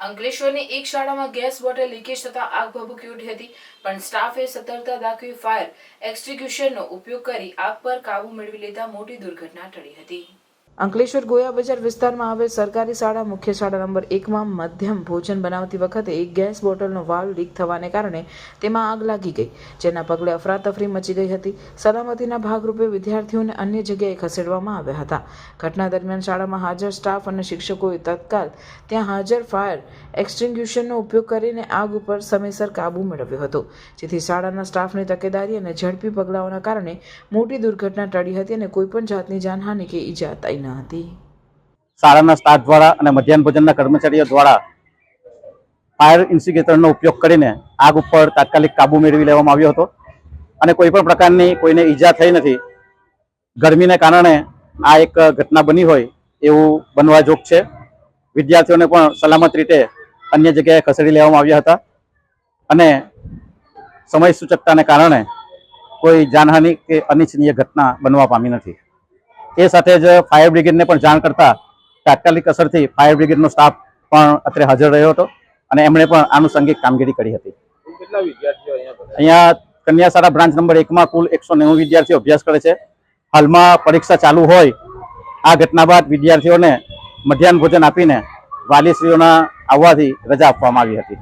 અંકલેશ્વરની એક શાળામાં gas bottle leakage થતાં આગ ભભૂકી ઉઠી હતી, પણ સ્ટાફે સતર્કતા દાખવી ફાયર એક્સટિંગ્યુશરનો ઉપયોગ કરી આગ પર કાબુ મેળવી લેતા મોટી દુર્ઘટના ટળી હતી। અંકલેશ્વર ગોયા બજાર વિસ્તારમાં આવેલ સરકારી શાળા મુખ્ય શાળા નંબર 1માં મધ્યમ ભોજન બનાવતી વખતે એક ગેસ બોટલનો વાલ્વ લીક થવાને કારણે તેમાં આગ લાગી ગઈ, જેના પગલે અફરાતફરી મચી ગઈ હતી। સલામતીના ભાગરૂપે વિદ્યાર્થીઓને અન્ય જગ્યાએ ખસેડવામાં આવ્યા હતા। ઘટના દરમિયાન શાળામાં હાજર સ્ટાફ અને શિક્ષકોએ તત્કાલ ત્યાં હાજર ફાયર એક્સટિંગ્યુશરનો ઉપયોગ કરીને આગ ઉપર સમયસર કાબુ મેળવ્યો હતો, જેથી શાળાના સ્ટાફની તકેદારી અને ઝડપી પગલાઓના કારણે મોટી દુર્ઘટના ટળી હતી અને કોઈપણ જાતની જાનહાનિ કે ઈજા થઈ ન હતી। શાળાના સ્ટાફ દ્વારા અને મધ્યાહન ભોજનના કર્મચારીઓ દ્વારા ફાયર ઇન્સ્ટિગેટરનો ઉપયોગ કરીને આગ ઉપર તાત્કાલિક કાબુ મેળવી લેવામાં આવ્યો હતો અને કોઈ પણ પ્રકારની કોઈને ઈજા થઈ નથી। ગરમીને કારણે આ એક ઘટના બની હોય એવું બનવા જોગ છે। વિદ્યાર્થીઓને પણ સલામત રીતે અન્ય જગ્યાએ ખસેડી લેવામાં આવ્યા હતા અને સમય સૂચકતાને કારણે કોઈ જાનહાનિ કે અનિચ્છનીય ઘટના બનવા પામી નથી। એ સાથે જ ફાયર બ્રિગેડને પણ જાણ કરતા તાત્કાલિક અસરથી ફાયર બ્રિગેડનો સ્ટાફ પણ અત્રે હાજર રહ્યો હતો અને એમણે પણ આનુષંગિક કામગીરી કરી હતી। કેટલા વિદ્યાર્થીઓ અહીંયા કન્યા શાળા બ્રાન્ચ નંબર 1માં કુલ 190 વિદ્યાર્થીઓ અભ્યાસ કરે છે। હાલમાં પરીક્ષા ચાલુ હોય આ ઘટના બાદ વિદ્યાર્થીઓને મધ્યાહન ભોજન આપીને વાલીશ્રીઓના આવવાથી રજા આપવામાં આવી હતી।